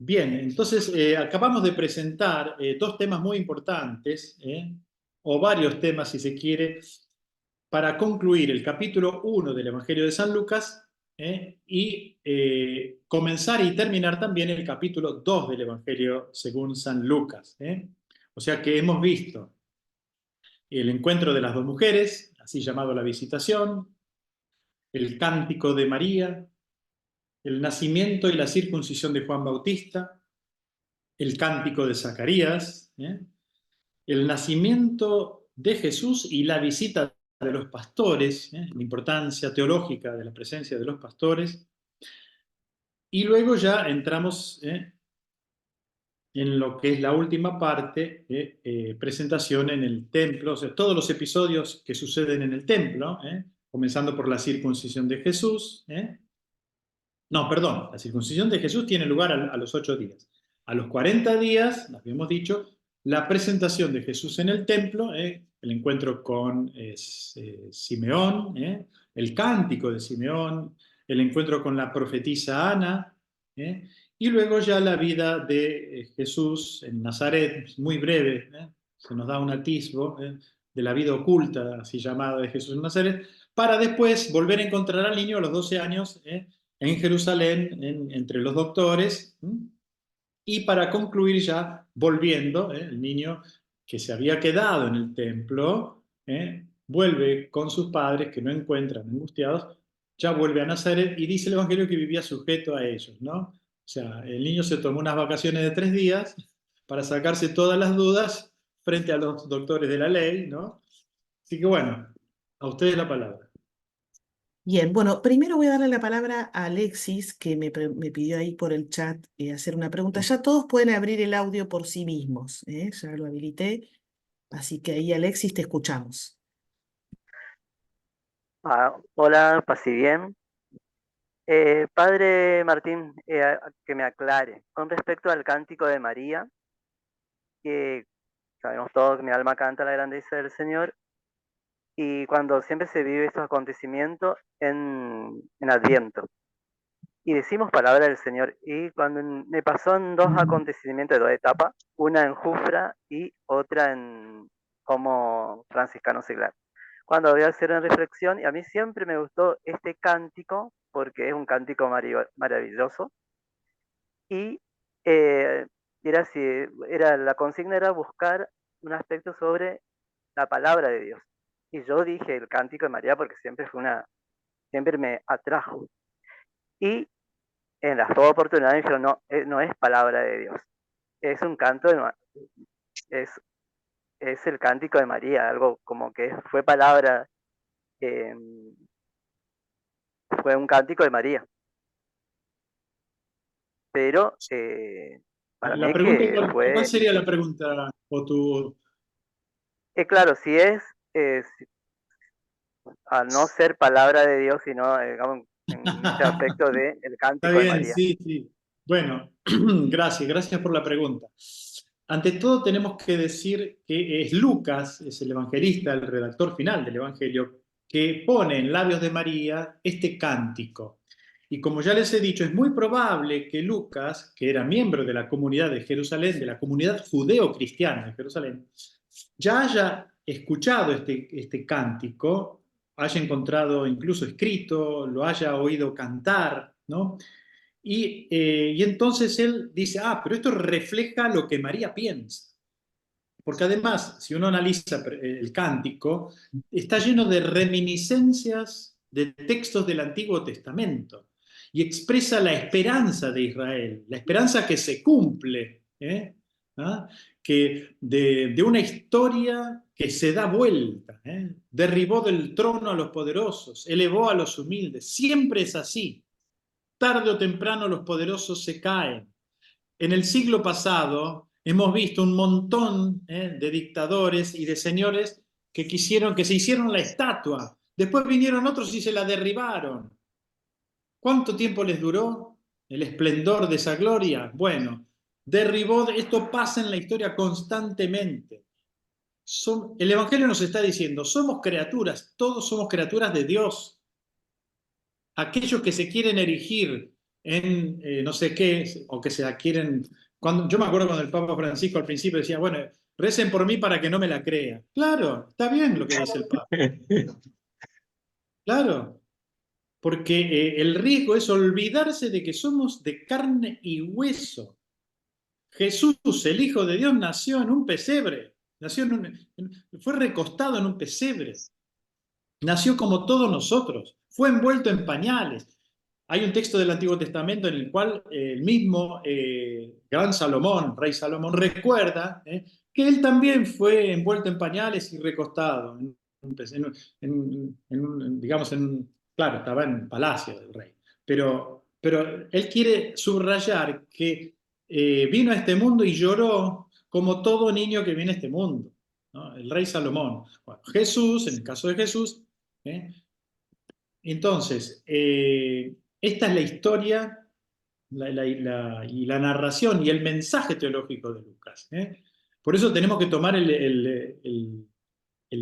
Bien, entonces acabamos de presentar dos temas muy importantes, o varios temas si se quiere, para concluir el capítulo 1 del Evangelio de San Lucas, y comenzar y terminar también el capítulo 2 del Evangelio según San Lucas. O sea que hemos visto el encuentro de las dos mujeres, así llamado la visitación, el cántico de María, el nacimiento y la circuncisión de Juan Bautista, el cántico de Zacarías, el nacimiento de Jesús y la visita de los pastores, la importancia teológica de la presencia de los pastores, y luego ya entramos en lo que es la última parte, presentación en el templo, o sea, todos los episodios que suceden en el templo, comenzando por la circuncisión de Jesús. No, perdón, la circuncisión de Jesús tiene lugar a los 8 días. A los 40 días, habíamos dicho, la presentación de Jesús en el templo, el encuentro con Simeón, el cántico de Simeón, el encuentro con la profetisa Ana, y luego ya la vida de Jesús en Nazaret, muy breve, se nos da un atisbo de la vida oculta, así llamada, de Jesús en Nazaret, para después volver a encontrar al niño a los 12 años, en Jerusalén, entre los doctores, y para concluir ya volviendo, el niño que se había quedado en el templo, vuelve con sus padres que no encuentran, angustiados, ya vuelve a Nazaret y dice el Evangelio que vivía sujeto a ellos, ¿no? O sea, el niño se tomó unas vacaciones de 3 días para sacarse todas las dudas frente a los doctores de la ley, ¿no? Así que bueno, a ustedes la palabra. Bien, bueno, primero voy a darle la palabra a Alexis, que me pidió ahí por el chat hacer una pregunta. Ya todos pueden abrir el audio por sí mismos, ya lo habilité, así que ahí, Alexis, te escuchamos. Hola, paz y bien. Padre Martín, que me aclare. Con respecto al cántico de María, que sabemos todos que mi alma canta la grandeza del Señor, y cuando siempre se vive estos acontecimientos en Adviento, y decimos palabra del Señor, y cuando me pasó en dos acontecimientos de dos etapas, una en Jufra y otra en como franciscano seglar. Cuando voy a hacer una reflexión, y a mí siempre me gustó este cántico, porque es un cántico maravilloso, y eh, la consigna era buscar un aspecto sobre la palabra de Dios. Y yo dije el cántico de María porque siempre me atrajo. Y en las dos oportunidades me dijeron, no, no es palabra de Dios, es un canto, es, es el cántico de María, algo como que fue palabra, eh, fue un cántico de María. Pero para mí La es pregunta, que ¿cuál fue, sería la pregunta? O tu... claro, si es, al no ser palabra de Dios, sino, digamos, en ese aspecto del Está cántico de bien, María. sí, sí. Bueno, gracias por la pregunta. Ante todo tenemos que decir que es Lucas, es el evangelista, el redactor final del Evangelio, que pone en labios de María este cántico. Y como ya les he dicho, es muy probable que Lucas, que era miembro de la comunidad de Jerusalén, de la comunidad judeo-cristiana de Jerusalén, ya haya escuchado este cántico, haya encontrado incluso escrito, lo haya oído cantar, ¿no? Y entonces él dice, pero esto refleja lo que María piensa. Porque además, si uno analiza el cántico, está lleno de reminiscencias de textos del Antiguo Testamento y expresa la esperanza de Israel, la esperanza que se cumple, ¿Ah? Que de una historia que se da vuelta, derribó del trono a los poderosos, elevó a los humildes, siempre es así. Tarde o temprano los poderosos se caen. En el siglo pasado hemos visto un montón de dictadores y de señores que quisieron que se hicieron la estatua. Después vinieron otros y se la derribaron. ¿Cuánto tiempo les duró el esplendor de esa gloria? Bueno, esto pasa en la historia constantemente. El Evangelio nos está diciendo, somos criaturas, todos somos criaturas de Dios. Aquellos que se quieren erigir no sé qué, o que se la quieren... Yo me acuerdo cuando el Papa Francisco al principio decía, bueno, recen por mí para que no me la crea. Claro, está bien lo que dice el Papa. Claro, porque el riesgo es olvidarse de que somos de carne y hueso. Jesús, el Hijo de Dios, nació en un pesebre, fue recostado en un pesebre, nació como todos nosotros, fue envuelto en pañales. Hay un texto del Antiguo Testamento en el cual el mismo gran Salomón, rey Salomón, recuerda que él también fue envuelto en pañales y recostado, digamos, claro, estaba en el palacio del rey, pero él quiere subrayar que vino a este mundo y lloró como todo niño que viene a este mundo, ¿no? El rey Salomón. Bueno, Jesús, en el caso de Jesús, ¿eh? Entonces, esta es la historia y la narración y el mensaje teológico de Lucas. Por eso tenemos que tomar el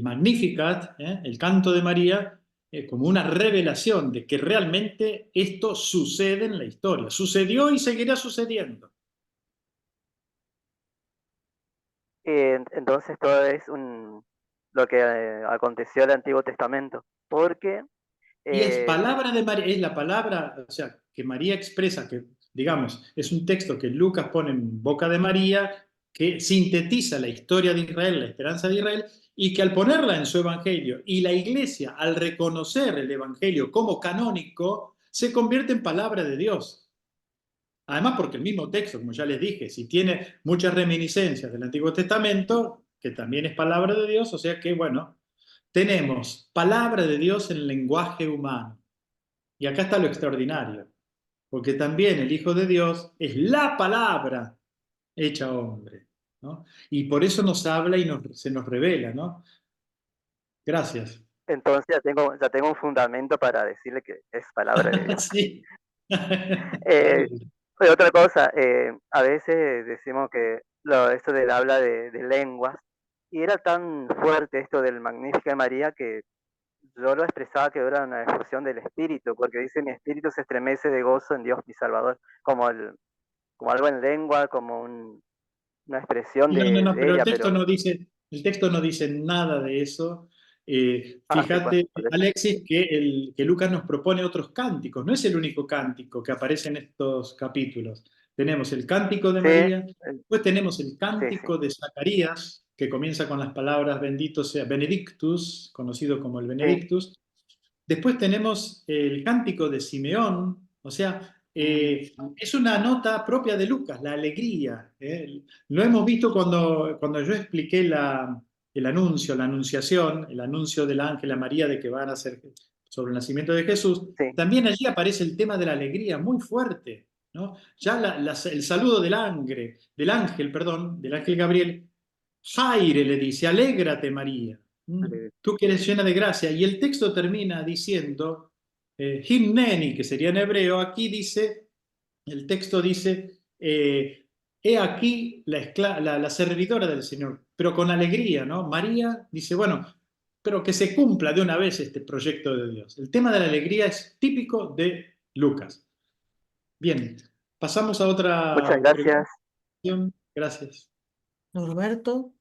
Magnificat, el canto de María, como una revelación de que realmente esto sucede en la historia. Sucedió y seguirá sucediendo. Entonces todo es lo que aconteció en el Antiguo Testamento, porque Y es eh, palabra de María, es la palabra, o sea, que María expresa, que digamos, es un texto que Lucas pone en boca de María, que sintetiza la historia de Israel, la esperanza de Israel, y que al ponerla en su evangelio y la iglesia al reconocer el evangelio como canónico, se convierte en palabra de Dios. Además, porque el mismo texto, como ya les dije, si tiene muchas reminiscencias del Antiguo Testamento, que también es palabra de Dios, o sea que, bueno, tenemos palabra de Dios en lenguaje humano. Y acá está lo extraordinario, porque también el Hijo de Dios es la palabra hecha hombre, ¿no? Y por eso nos habla y se nos revela, ¿no? Gracias. entonces ya tengo un fundamento para decirle que es palabra de Dios. Sí. Eh, pero otra cosa, a veces decimos que esto del habla de lenguas, y era tan fuerte esto del Magnificat de María que yo lo expresaba que era una efusión del espíritu, porque dice mi espíritu se estremece de gozo en Dios mi Salvador, como algo en lengua, como una expresión No, no, no, de pero ella, pero el texto no dice nada de eso. sí, pues, Fíjate, por eso. Alexis, que Lucas nos propone otros cánticos. No es el único cántico que aparece en estos capítulos. Tenemos el cántico de Sí, María, después tenemos el sí, sí, cántico de Zacarías, que comienza con las palabras bendito sea Benedictus, conocido como el sí. Benedictus. Después tenemos el cántico de Simeón, o sea, es una nota propia de Lucas, la alegría. Lo hemos visto cuando yo expliqué el anuncio, la anunciación, el anuncio del ángel a María de que van a ser sobre el nacimiento de Jesús. Sí, También allí aparece el tema de la alegría muy fuerte, ¿no? Ya el saludo del ángel Gabriel, Jaire le dice, alégrate María, tú que eres llena de gracia. Y el texto termina diciendo, Hinneni, que sería en hebreo, aquí dice, el texto dice, he aquí la servidora del Señor, pero con alegría, ¿no? María dice, bueno, pero que se cumpla de una vez este proyecto de Dios. El tema de la alegría es típico de Lucas. Bien, pasamos a muchas otra gracias. pregunta. Gracias. Norberto,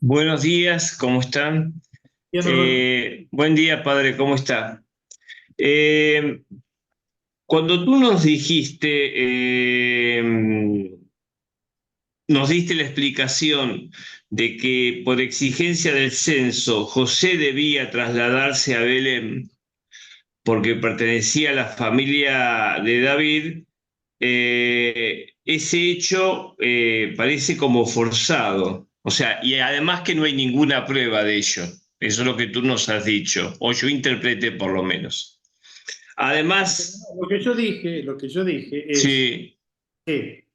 Buenos días, ¿cómo están? Bien, Norberto. Buen día, padre, ¿cómo está? Eh, Cuando tú nos nos diste la explicación de que por exigencia del censo José debía trasladarse a Belén porque pertenecía a la familia de David, ese hecho parece como forzado. O sea, y además que no hay ninguna prueba de ello. Eso es lo que tú nos has dicho, o yo interpreté por lo menos. Además, Lo que yo dije es sí, que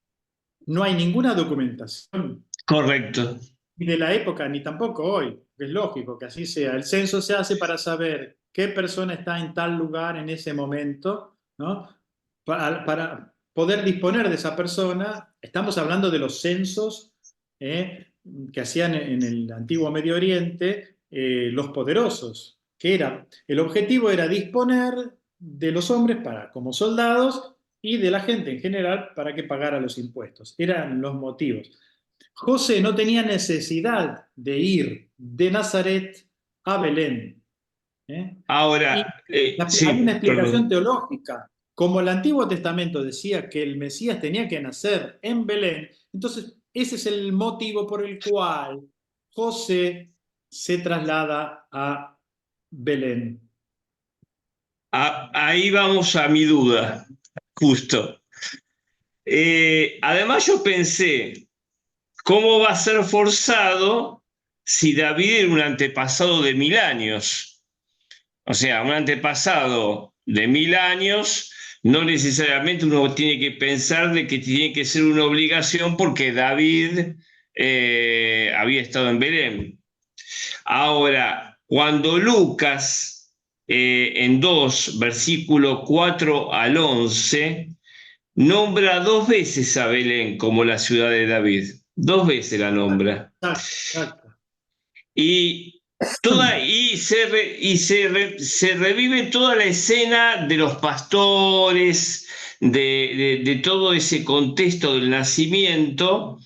no hay ninguna documentación correcto. ni de la época ni tampoco hoy. Es lógico que así sea. El censo se hace para saber qué persona está en tal lugar en ese momento, ¿no? Para poder disponer de esa persona, estamos hablando de los censos que hacían en el antiguo Medio Oriente los poderosos, que era, el objetivo era disponer de los hombres como soldados y de la gente en general para que pagara los impuestos. Eran los motivos. José no tenía necesidad de ir de Nazaret a Belén. Y Ahora, hay una sí, explicación perdón. teológica. Como el Antiguo Testamento decía que el Mesías tenía que nacer en Belén, entonces ese es el motivo por el cual José se traslada a Belén. Ahí vamos a mi duda, justo. Además yo pensé, ¿cómo va a ser forzado si David era un antepasado de 1000 años? O sea, un antepasado de 1000 años, no necesariamente uno tiene que pensar de que tiene que ser una obligación porque David había estado en Belén. Ahora, cuando Lucas, en 2, versículo 4 al 11, nombra 2 veces a Belén como la ciudad de David. 2 veces la nombra. Exacto. Y, se revive toda la escena de los pastores, de todo ese contexto del nacimiento.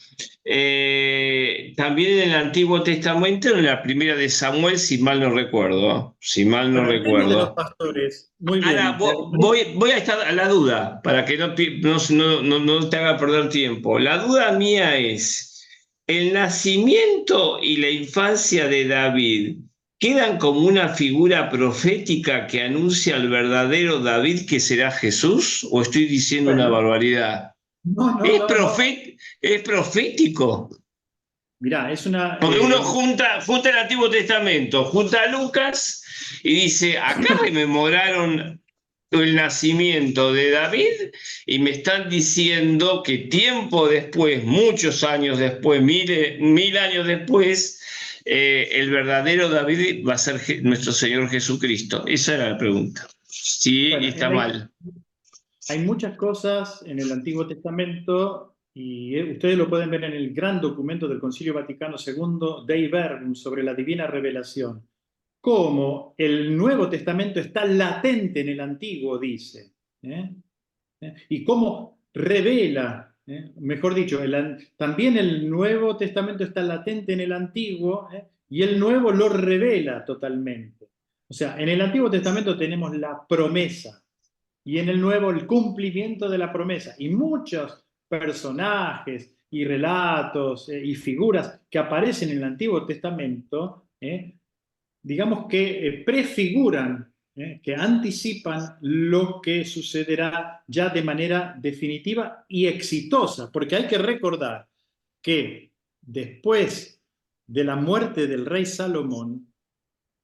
También en el Antiguo Testamento, en la primera de Samuel, si mal no recuerdo. Si mal no Bueno, el tema de los recuerdo. pastores, muy Ahora, bien. voy a estar a la duda, para que no te haga perder tiempo. La duda mía es, ¿el nacimiento y la infancia de David quedan como una figura profética que anuncia al verdadero David que será Jesús? ¿O estoy diciendo una Bueno, barbaridad? no. ¿Es profético? Mirá, es una... Porque uno junta el Antiguo Testamento, junta a Lucas y dice, acá rememoraron el nacimiento de David y me están diciendo que tiempo después, muchos años después, 1000 años después, el verdadero David va a ser nuestro Señor Jesucristo. Esa era la pregunta. Sí, bueno, está mal. hay muchas cosas en el Antiguo Testamento y ustedes lo pueden ver en el gran documento del Concilio Vaticano II, Dei Verbum, sobre la divina revelación. Cómo el Nuevo Testamento está latente en el Antiguo, dice. ¿eh? Y cómo revela, mejor dicho, también el Nuevo Testamento está latente en el Antiguo, y el Nuevo lo revela totalmente. O sea, en el Antiguo Testamento tenemos la promesa y en el Nuevo el cumplimiento de la promesa. Y muchos personajes y relatos y figuras que aparecen en el Antiguo Testamento, digamos que prefiguran, que anticipan lo que sucederá ya de manera definitiva y exitosa, porque hay que recordar que después de la muerte del rey Salomón,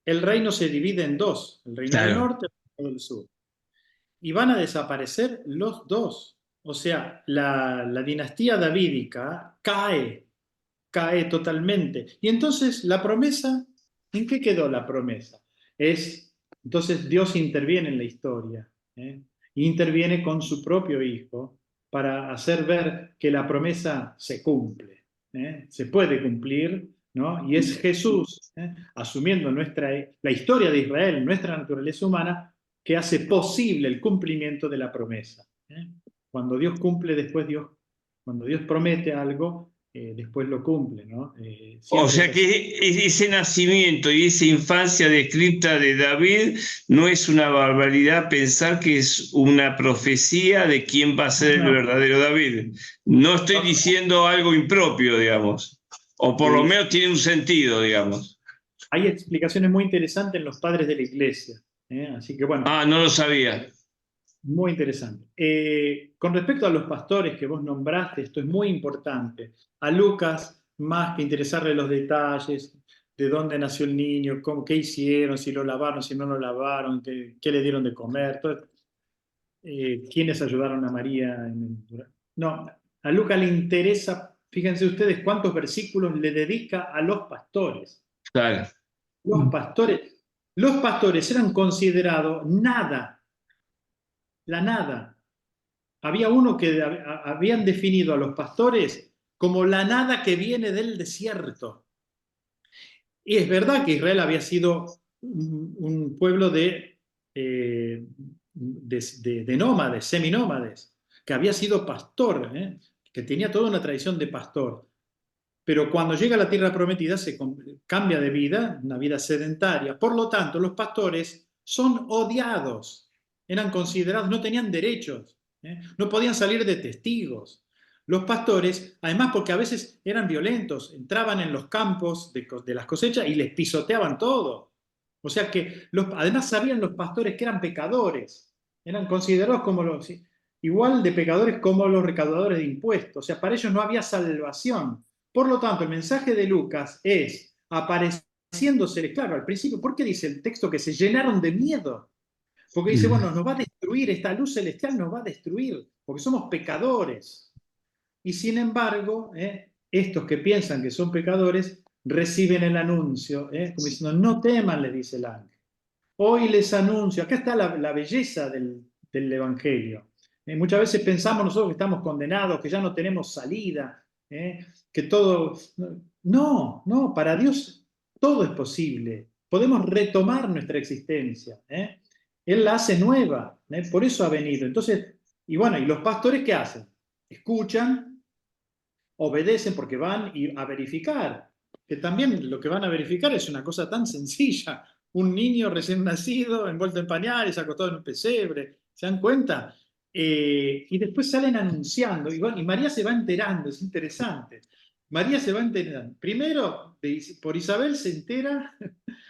el reino se divide en dos, el reino del Claro. norte y el reino del sur, y van a desaparecer los dos. O sea, la dinastía davídica cae totalmente. Y entonces la promesa, ¿en qué quedó la promesa? Entonces Dios interviene en la historia, interviene con su propio Hijo para hacer ver que la promesa se cumple, se puede cumplir, ¿no? Y es Jesús, asumiendo la historia de Israel, nuestra naturaleza humana, que hace posible el cumplimiento de la promesa. Cuando Dios cumple, cuando Dios promete algo, después lo cumple, ¿no? O Siempre es sea así. que ese nacimiento y esa infancia descrita de David no es una barbaridad pensar que es una profecía de quién va a ser el No, verdadero David. No estoy no, diciendo algo impropio, digamos, o por lo sí, menos tiene un sentido, digamos. hay explicaciones muy interesantes en los padres de la iglesia, así que bueno, Ah, no lo sabía. muy interesante. Con respecto a los pastores que vos nombraste, esto es muy importante. A Lucas, más que interesarle los detalles, de dónde nació el niño, qué hicieron, si lo lavaron, si no lo lavaron, qué le dieron de comer, quiénes ayudaron a María. No, a Lucas le interesa, fíjense ustedes cuántos versículos le dedica a los pastores. Claro. Los pastores eran considerados nada, la nada. Había uno que habían definido a los pastores como la nada que viene del desierto. Y es verdad que Israel había sido un pueblo de nómades, seminómades, que había sido pastor, que tenía toda una tradición de pastor. Pero cuando llega a la tierra prometida se cambia de vida, una vida sedentaria. Por lo tanto, los pastores son odiados, eran considerados, no tenían derechos, no podían salir de testigos. Los pastores, además porque a veces eran violentos, entraban en los campos de las cosechas y les pisoteaban todo. O sea que además sabían los pastores que eran pecadores, eran considerados como igual de pecadores como los recaudadores de impuestos. O sea, para ellos no había salvación. Por lo tanto, el mensaje de Lucas es apareciéndose, claro, al principio, ¿por qué dice el texto que se llenaron de miedo? Porque dice, bueno, nos va a destruir, esta luz celestial nos va a destruir, porque somos pecadores. Y sin embargo, estos que piensan que son pecadores reciben el anuncio, como diciendo, no teman, les dice el ángel. Hoy les anuncio, acá está la belleza del Evangelio. Muchas veces pensamos nosotros que estamos condenados, que ya no tenemos salida, que todo... No, no, para Dios todo es posible. Podemos retomar nuestra existencia. Él la hace nueva, por eso ha venido. Entonces, y bueno, ¿y los pastores qué hacen? Escuchan, obedecen porque van a verificar. Que también lo que van a verificar es una cosa tan sencilla. Un niño recién nacido, envuelto en pañales, acostado en un pesebre. ¿Se dan cuenta? Y después salen anunciando. Y María se va enterando, es interesante. María se va enterando. Primero, por Isabel se entera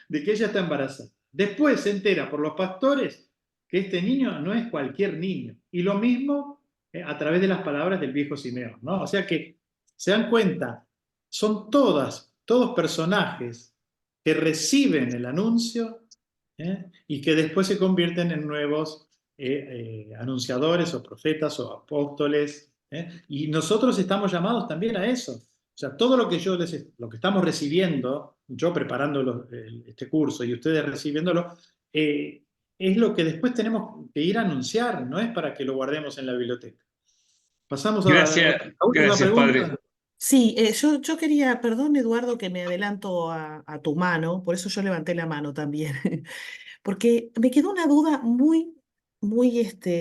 de que ella está embarazada. Después se entera por los pastores que este niño no es cualquier niño. Y lo mismo a través de las palabras del viejo Simeón, ¿no? O sea que se dan cuenta, son todos personajes que reciben el anuncio y que después se convierten en nuevos anunciadores o profetas o apóstoles. Y nosotros estamos llamados también a eso. O sea, todo lo que lo que estamos recibiendo, yo preparando este curso y ustedes recibiéndolo, es lo que después tenemos que ir a anunciar, no es para que lo guardemos en la biblioteca. Pasamos a Gracias, la última gracias, padre. pregunta. Sí, yo quería, perdón Eduardo que me adelanto a tu mano, por eso yo levanté la mano también, porque me quedó una duda muy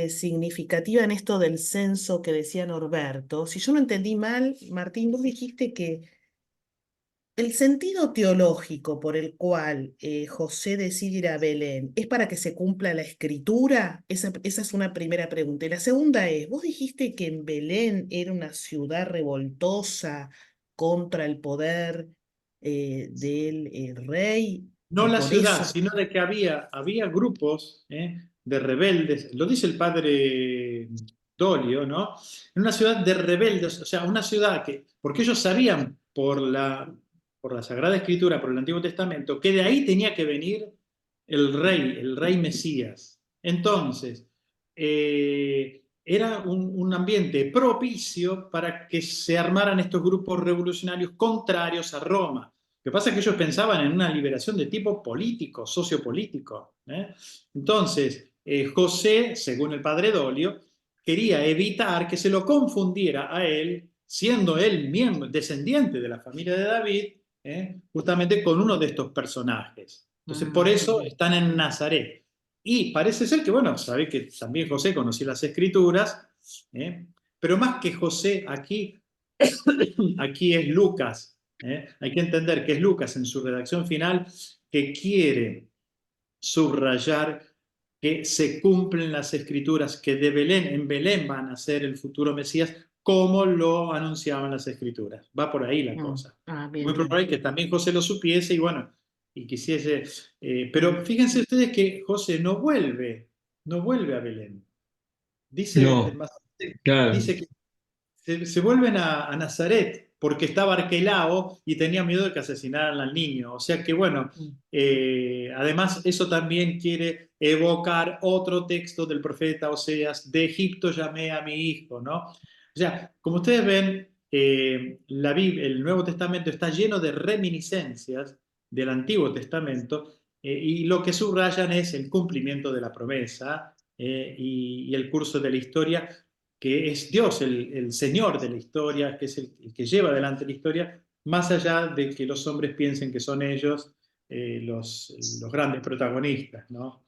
significativa en esto del censo que decía Norberto. Si yo no entendí mal, Martín, vos dijiste que el sentido teológico por el cual José decide ir a Belén es para que se cumpla la escritura. Esa es una primera pregunta. Y la segunda es, vos dijiste que en Belén era una ciudad revoltosa contra el poder del rey No y la por ciudad, eso... sino de que había grupos de rebeldes, lo dice el padre Dolio, ¿no? En una ciudad de rebeldes, o sea, una ciudad porque ellos sabían por la Sagrada Escritura, por el Antiguo Testamento, que de ahí tenía que venir el rey Mesías. Entonces, era un ambiente propicio para que se armaran estos grupos revolucionarios contrarios a Roma. Lo que pasa es que ellos pensaban en una liberación de tipo político, sociopolítico. Entonces, José, según el padre Dolio, quería evitar que se lo confundiera a él, siendo él miembro, descendiente de la familia de David, justamente con uno de estos personajes. Entonces, por eso están en Nazaret. Y parece ser que, bueno, sabéis que también José conocía las escrituras, pero más que José aquí es Lucas. Hay que entender que es Lucas en su redacción final que quiere subrayar que se cumplen las escrituras, que en Belén van a ser el futuro Mesías, como lo anunciaban las escrituras. Va por ahí la cosa. Bien, Muy probable que también José lo supiese y bueno, y quisiese. Pero fíjense ustedes que José no vuelve a Belén. Dice, No, claro. dice que se vuelven a Nazaret porque estaba Arquelao y tenía miedo de que asesinaran al niño. O sea que, bueno, además eso también quiere evocar otro texto del profeta Oseas: de Egipto llamé a mi hijo, ¿no? O sea, como ustedes ven, el Nuevo Testamento está lleno de reminiscencias del Antiguo Testamento y lo que subrayan es el cumplimiento de la promesa y el curso de la historia, que es Dios el Señor de la historia, que es el que lleva adelante la historia, más allá de que los hombres piensen que son ellos los grandes protagonistas, ¿no?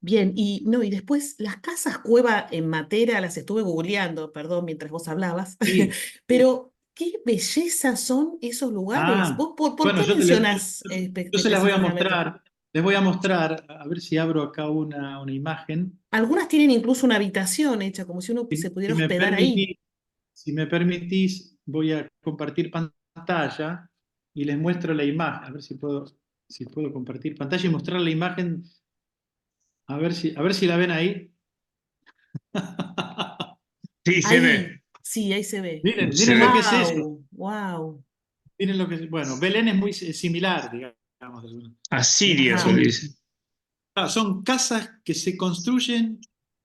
Bien, y no, y después las casas cueva en Matera las estuve googleando, perdón, mientras vos hablabas, Sí, sí. pero qué belleza son esos lugares. Ah, ¿Vos por bueno, qué mencionás yo se las voy a específicamente? mostrar. Les voy a mostrar, a ver si abro acá una imagen. Algunas tienen incluso una habitación hecha, como si uno se Si pudiera me hospedar ahí. permitís, si me permitís, voy a compartir pantalla y les muestro la imagen. A ver si puedo compartir pantalla y mostrar la imagen. A ver si la ven ahí. Sí, se Ahí, ve, sí, ahí se ve. se Miren lo que ve. es eso. Wow, wow. Miren lo que es. Bueno, Belén es muy similar, digamos. ¿Eh? Asiria se le Ajá. dice. Son casas que se construyen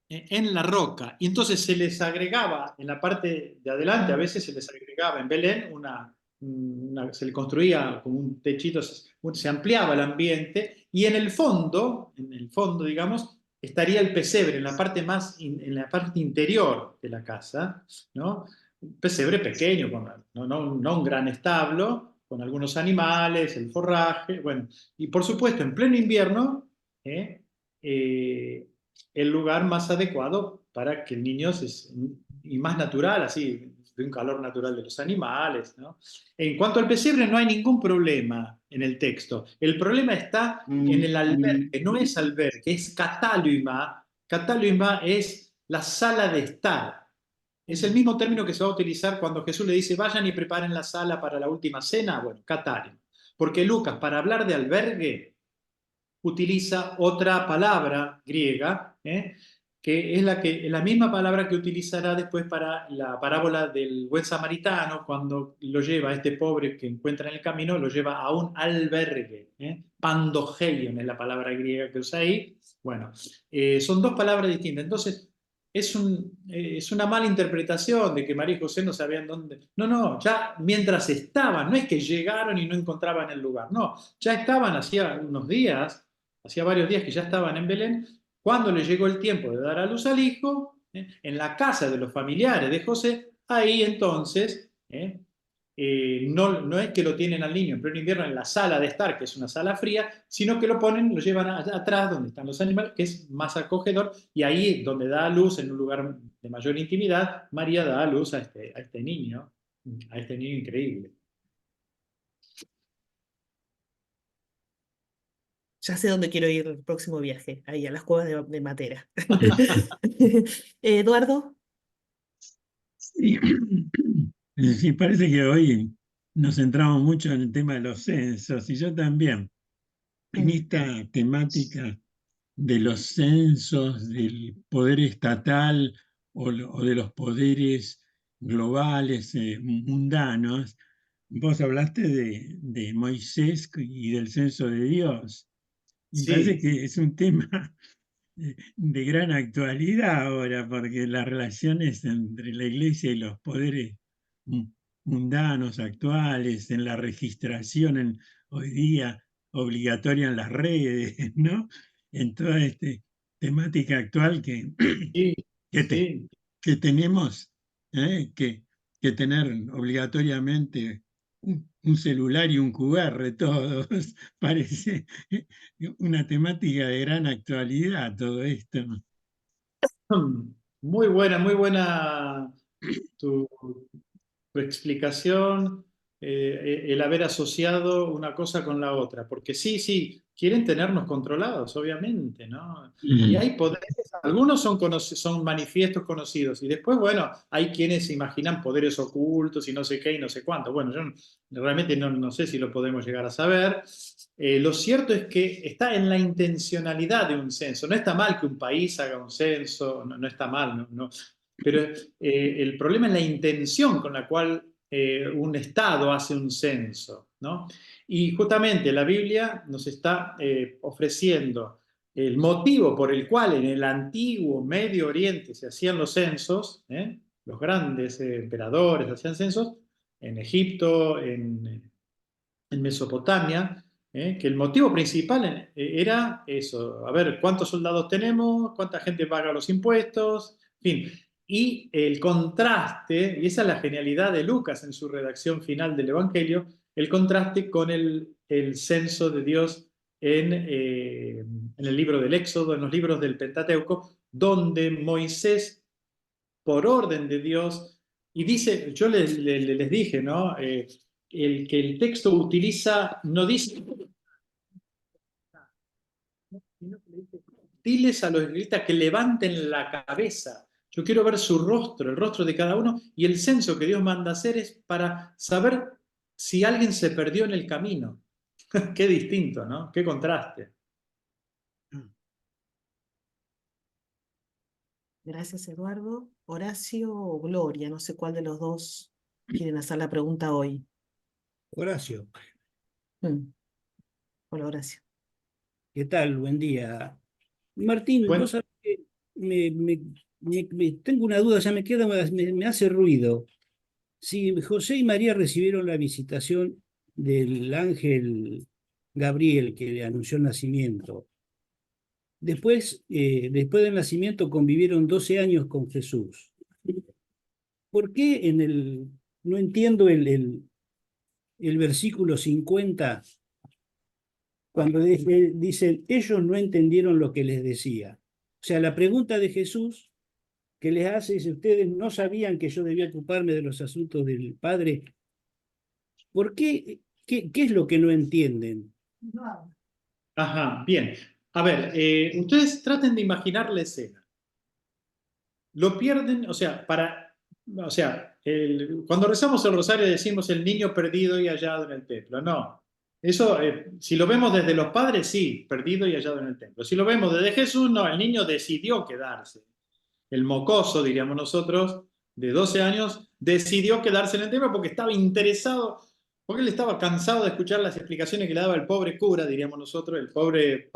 en la roca y entonces se les agregaba en la parte de adelante, a veces se les agregaba en Belén se le construía como un techito, se ampliaba el ambiente y en el fondo, digamos, estaría el pesebre en la parte en la parte interior de la casa, ¿no? Un pesebre pequeño, no un gran establo, con algunos animales, el forraje, bueno, y por supuesto en pleno invierno ¿eh? Eh, el lugar más adecuado para que el niño y más natural, así, de un calor natural de los animales, ¿no? En cuanto al pesebre, no hay ningún problema en el texto. El problema está en el albergue, no es albergue, es cataluima. Cataluima es la sala de estar. Es el mismo término que se va a utilizar cuando Jesús le dice, vayan y preparen la sala para la última cena. Bueno, cataluima. Porque Lucas, para hablar de albergue, utiliza otra palabra griega, que es la misma palabra que utilizará después para la parábola del buen samaritano, cuando lo lleva a este pobre que encuentra en el camino, lo lleva a un albergue. Pandogelion es la palabra griega que usa ahí. Bueno, son dos palabras distintas. Entonces, es una mala interpretación de que María y José no sabían dónde. No, no, ya mientras estaban, no es que llegaron y no encontraban el lugar, no, ya estaban hacía varios días que ya estaban en Belén, cuando le llegó el tiempo de dar a luz al hijo, en la casa de los familiares de José, ahí entonces, no es que lo tienen al niño en pleno invierno en la sala de estar, que es una sala fría, sino que lo llevan atrás, donde están los animales, que es más acogedor, y ahí donde da a luz, en un lugar de mayor intimidad, María da a luz a este niño increíble. Ya sé dónde quiero ir el próximo viaje, ahí a las cuevas de Matera. Eduardo, Sí. Sí, parece que hoy nos centramos mucho en el tema de los censos y yo también. En esta temática de los censos, del poder estatal o de los poderes globales, mundanos, vos hablaste de Moisés y del censo de Dios. Y parece Sí, que es un tema de gran actualidad ahora, porque las relaciones entre la Iglesia y los poderes mundanos actuales, en la registración hoy día obligatoria en las redes, ¿no? En toda esta temática actual sí, que, sí. que tenemos que tener obligatoriamente un celular y un QR todos. Parece una temática de gran actualidad todo esto. Muy buena tu, tu explicación, el haber asociado una cosa con la otra, porque sí, sí, quieren tenernos controlados, obviamente, ¿no? Y Mm. hay poderes, algunos son manifiestos conocidos, y después, bueno, hay quienes se imaginan poderes ocultos y no sé qué y no sé cuánto. Bueno, yo realmente no sé si lo podemos llegar a saber. Lo cierto es que está en la intencionalidad de un censo. No está mal que un país haga un censo, no está mal, pero el problema es la intención con la cual un Estado hace un censo, ¿no? Y justamente la Biblia nos está ofreciendo el motivo por el cual en el antiguo Medio Oriente se hacían los censos, los grandes emperadores hacían censos, en Egipto, en Mesopotamia, que el motivo principal era eso, a ver cuántos soldados tenemos, cuánta gente paga los impuestos, en fin. Y el contraste, y esa es la genialidad de Lucas en su redacción final del Evangelio, el contraste con el censo de Dios en el libro del Éxodo, en los libros del Pentateuco, donde Moisés, por orden de Dios, y dice, yo les dije, ¿no? Que el texto utiliza, no dice, sino que le dice, diles a los israelitas que levanten la cabeza. Yo quiero ver su rostro, el rostro de cada uno, y el censo que Dios manda hacer es para saber si alguien se perdió en el camino. Qué distinto, ¿no? Qué contraste. Gracias, Eduardo. Horacio o Gloria, no sé cuál de los dos quieren hacer la pregunta hoy. Horacio, Hola, Horacio. ¿qué tal? Buen día. Martín, Bueno, vos sabés que tengo una duda, ya me hace ruido. Si José y María recibieron la visitación del ángel Gabriel que le anunció el nacimiento, después del nacimiento convivieron 12 años con Jesús. ¿Por qué no entiendo el versículo 50 cuando dicen, ellos no entendieron lo que les decía? O sea, la pregunta de Jesús que les hace dice, ustedes no sabían que yo debía ocuparme de los asuntos del Padre. ¿Por qué? ¿Qué es lo que no entienden? ajá, bien. A ver, ustedes traten de imaginar la escena. Lo pierden, o sea, cuando rezamos el rosario decimos el niño perdido y hallado en el templo. No, eso, si lo vemos desde los padres, sí, perdido y hallado en el templo. Si lo vemos desde Jesús, no, el niño decidió quedarse. El mocoso, diríamos nosotros, de 12 años, decidió quedarse en el templo porque estaba interesado, porque él estaba cansado de escuchar las explicaciones que le daba el pobre cura, diríamos nosotros, el pobre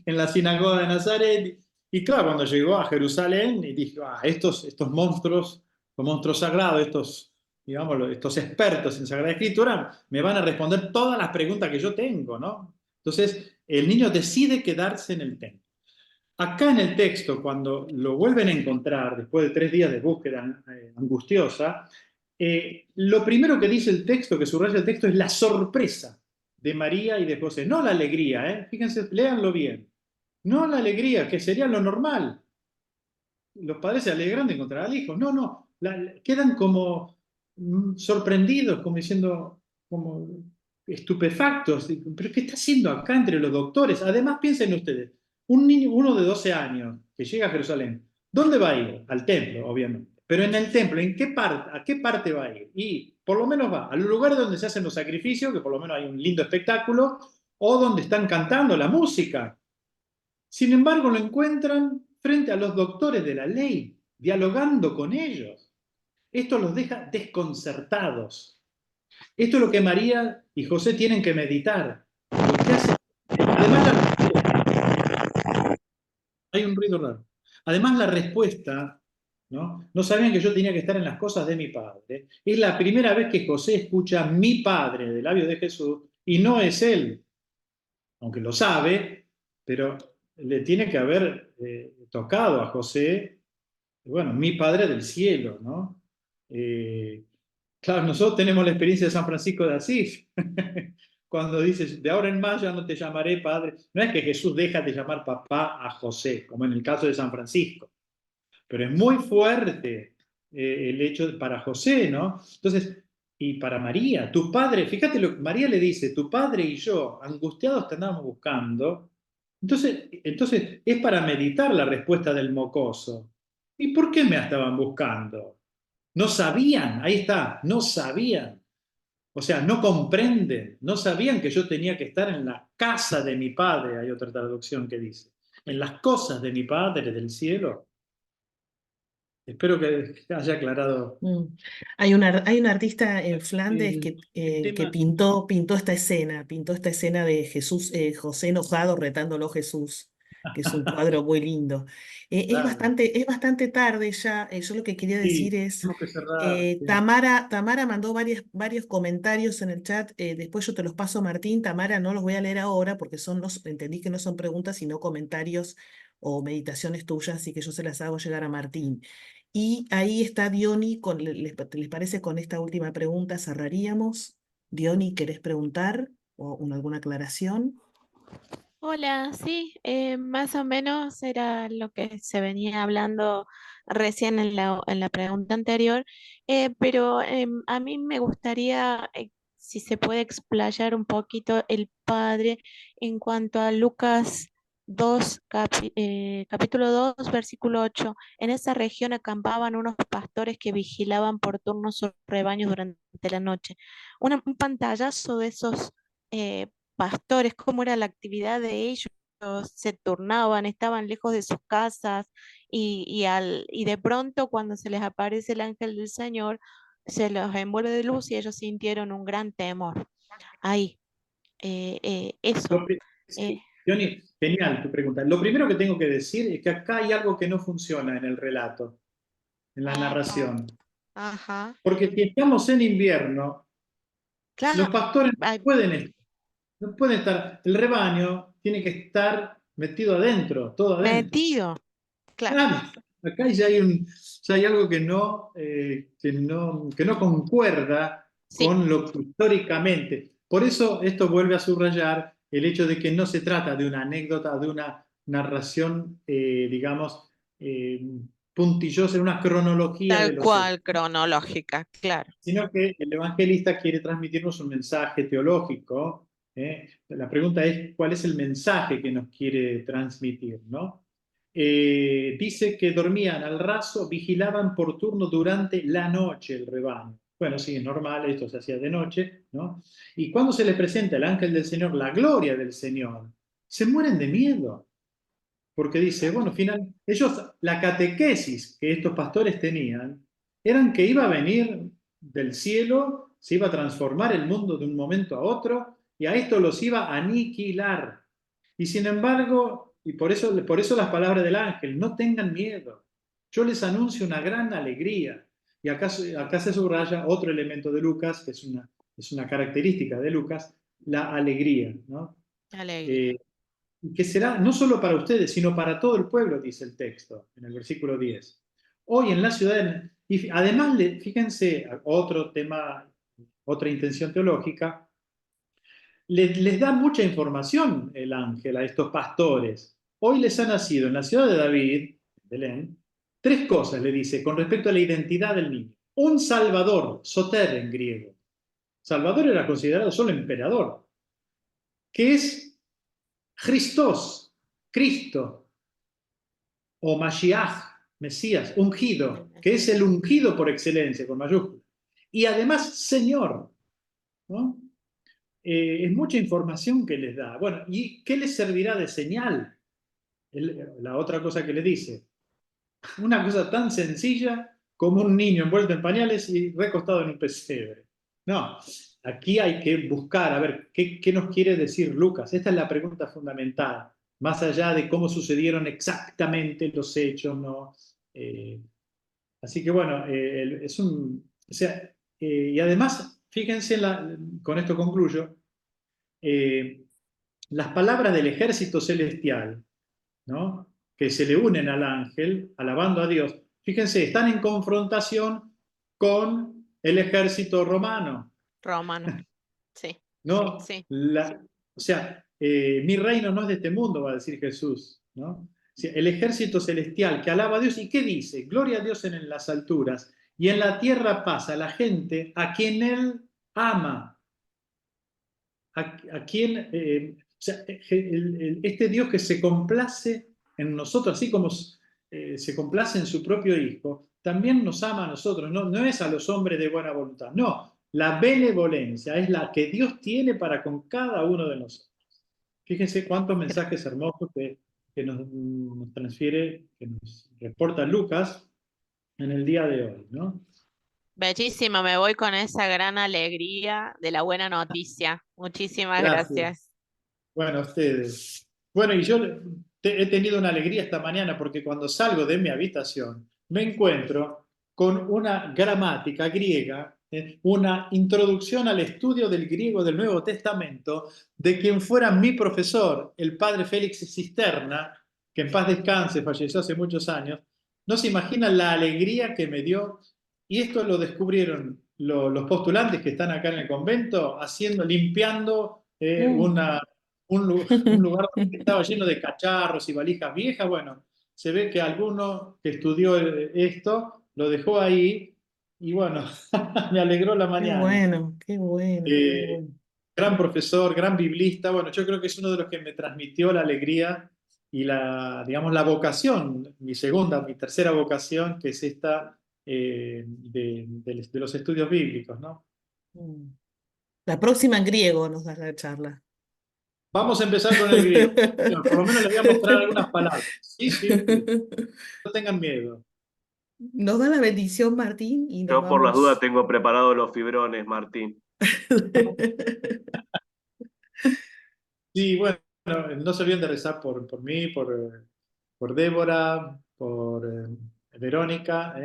en la sinagoga de Nazaret. Y claro, cuando llegó a Jerusalén y dijo, estos monstruos, los monstruos sagrados, estos expertos en Sagrada Escritura, me van a responder todas las preguntas que yo tengo, ¿no? Entonces, el niño decide quedarse en el templo. Acá en el texto, cuando lo vuelven a encontrar, después de 3 días de búsqueda angustiosa, lo primero que dice el texto, que subraya el texto, es la sorpresa de María y de José, no la alegría, fíjense, léanlo bien, no la alegría, que sería lo normal. Los padres se alegran de encontrar al hijo, no, quedan como sorprendidos, como diciendo, como estupefactos, pero ¿qué está haciendo acá entre los doctores? Además, piensen ustedes, un niño, uno de 12 años que llega a Jerusalén, ¿dónde va a ir? Al templo, obviamente. Pero en el templo, ¿a qué parte va a ir? Y por lo menos va al lugar donde se hacen los sacrificios, que por lo menos hay un lindo espectáculo, o donde están cantando la música. Sin embargo, lo encuentran frente a los doctores de la ley, dialogando con ellos. Esto los deja desconcertados. Esto es lo que María y José tienen que meditar. Lo que hace, además, hay un ruido raro. Además, la respuesta, ¿no? No sabían que yo tenía que estar en las cosas de mi padre. Es la primera vez que José escucha mi padre de labios de Jesús y no es él, aunque lo sabe, pero le tiene que haber tocado a José, bueno, mi padre del cielo, ¿no? Claro, nosotros tenemos la experiencia de San Francisco de Asís, cuando dices, de ahora en más ya no te llamaré padre. No es que Jesús deja de llamar papá a José, como en el caso de San Francisco, pero es muy fuerte el hecho para José, ¿no? Entonces, y para María, tu padre, fíjate lo que María le dice, tu padre y yo, angustiados te andamos buscando. Entonces es para meditar la respuesta del mocoso. ¿Y por qué me estaban buscando? No sabían, ahí está, no sabían. O sea, no comprenden, no sabían que yo tenía que estar en la casa de mi padre, hay otra traducción que dice, en las cosas de mi padre del cielo. Espero que haya aclarado. Hay un artista en Flandes que pintó esta escena de Jesús, José enojado retándolo a Jesús, que es un cuadro muy lindo. Es Claro. bastante tarde ya. Yo lo que quería decir es, Tenemos que cerrar. Sí. Tamara mandó varios comentarios en el chat, después yo te los paso, Martín. Tamara, no los voy a leer ahora porque entendí que no son preguntas, sino comentarios o meditaciones tuyas, así que yo se las hago llegar a Martín. Y ahí está Diony, ¿les parece con esta última pregunta cerraríamos? Diony, ¿querés preguntar o alguna aclaración? Hola, sí, más o menos era lo que se venía hablando recién en la pregunta anterior, pero a mí me gustaría, si se puede explayar un poquito el padre en cuanto a Lucas 2, capítulo 2, versículo 8. En esa región acampaban unos pastores que vigilaban por turno sus rebaños durante la noche. Un pantallazo de esos pastores, cómo era la actividad de ellos, se turnaban, estaban lejos de sus casas y de pronto cuando se les aparece el ángel del Señor, se los envuelve de luz y ellos sintieron un gran temor. Ahí, eso. eh, Sí, Johnny, genial tu pregunta. Lo primero que tengo que decir es que acá hay algo que no funciona en el relato, en la ajá, narración. ajá, Porque si estamos en invierno, los claro, pastores ay, no pueden estar, el rebaño tiene que estar metido adentro, todo adentro. metido, claro, Claro, acá ya hay algo que no concuerda sí, con lo que históricamente. Por eso esto vuelve a subrayar el hecho de que no se trata de una anécdota, de una narración, digamos, eh, puntillosa, una cronología de tal los hechos, cual, cronológica, claro. sino que el evangelista quiere transmitirnos un mensaje teológico. La pregunta es, ¿cuál es el mensaje que nos quiere transmitir, ¿no? Dice que dormían al raso, vigilaban por turno durante la noche el rebaño. Bueno, sí, es normal, esto se hacía de noche, ¿no? Y cuando se les presenta el ángel del Señor, la gloria del Señor, se mueren de miedo, porque dice, bueno, ellos, la catequesis que estos pastores tenían, eran que iba a venir del cielo, se iba a transformar el mundo de un momento a otro, y a esto los iba a aniquilar. Y sin embargo, y por eso las palabras del ángel, no tengan miedo, yo les anuncio una gran alegría. Y acá se subraya otro elemento de Lucas, que es una característica de Lucas, la alegría, ¿no? Alegría. Eh, y que será no solo para ustedes, sino para todo el pueblo, dice el texto en el versículo 10. Hoy en la ciudad, y además, fíjense, otro tema, otra intención teológica, les da mucha información el ángel a estos pastores. Hoy les ha nacido en la ciudad de David, Belén, tres cosas le dice con respecto a la identidad del niño. Un salvador, soter en griego. Salvador era considerado solo emperador, que es Christos, Cristo, o Mashiach, Mesías, ungido, que es el ungido por excelencia, con mayúsculas. Y además, Señor, ¿no? Es mucha información que les da. Bueno, ¿y qué les servirá de señal? La otra cosa que le dice, una cosa tan sencilla como un niño envuelto en pañales y recostado en un pesebre. No, aquí hay que buscar, a ver, ¿qué nos quiere decir Lucas? Esta es la pregunta fundamental, más allá de cómo sucedieron exactamente los hechos, ¿no? Así que bueno, o sea, y además, fíjense, con esto concluyo, eh, las palabras del ejército celestial, ¿no? Que se le unen al ángel, alabando a Dios, fíjense, están en confrontación con el ejército romano, Romano, sí, ¿no? sí. O sea, mi reino no es de este mundo, va a decir Jesús, ¿no? O sea, el ejército celestial que alaba a Dios, ¿y qué dice? Gloria a Dios en las alturas, y en la tierra paz a la gente a quien Él ama, a quien, o sea, este Dios que se complace en nosotros, así como se complace en su propio Hijo, también nos ama a nosotros, no es a los hombres de buena voluntad, no, la benevolencia es la que Dios tiene para con cada uno de nosotros. Fíjense cuántos mensajes hermosos que nos transfiere, que nos reporta Lucas en el día de hoy, ¿no? Bellísimo, me voy con esa gran alegría de la buena noticia. Muchísimas Gracias. gracias. Bueno, a ustedes. Bueno, y yo he tenido una alegría esta mañana porque cuando salgo de mi habitación me encuentro con una gramática griega, una introducción al estudio del griego del Nuevo Testamento de quien fuera mi profesor, el padre Félix Cisterna, que en paz descanse, falleció hace muchos años. No se imaginan la alegría que me dio, y esto lo descubrieron los postulantes que están acá en el convento, limpiando Mm, un lugar que estaba lleno de cacharros y valijas viejas. Bueno, se ve que alguno que estudió esto lo dejó ahí y bueno, me alegró la Qué mañana. bueno, qué bueno, qué bueno. Gran profesor, gran biblista. Bueno, yo creo que es uno de los que me transmitió la alegría y digamos, la vocación, mi tercera vocación, que es esta de los estudios bíblicos, ¿no? Mm. La próxima en griego nos da la charla. Vamos a empezar con el griego. Bueno, por lo menos les voy a mostrar algunas palabras. Sí, sí, sí. No tengan miedo. Nos da la bendición, Martín, y nos Yo por las dudas vamos. tengo preparados los fibrones, Martín. Sí, bueno, no se olviden de rezar por mí, por Débora, por Verónica,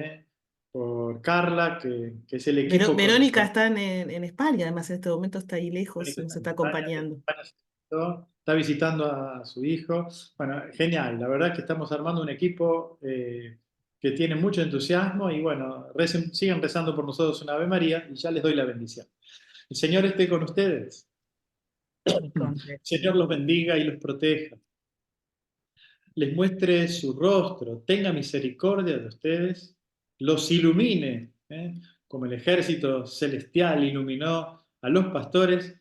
por Carla, que es el equipo Verónica está en España, además en este momento está ahí lejos, Verónica nos está en está España, que acompañando. está visitando a su hijo. Bueno, genial, la verdad es que estamos armando un equipo que tiene mucho entusiasmo y bueno, sigan rezando por nosotros una Ave María y ya les doy la bendición. El Señor esté con ustedes. El Señor los bendiga y los proteja. Les muestre su rostro, tenga misericordia de ustedes, los ilumine, como el ejército celestial iluminó a los pastores,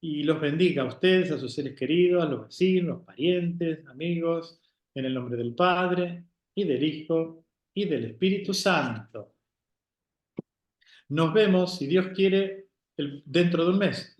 y los bendiga a ustedes, a sus seres queridos, a los vecinos, parientes, amigos, en el nombre del Padre, y del Hijo, y del Espíritu Santo. Nos vemos, si Dios quiere, dentro de un mes.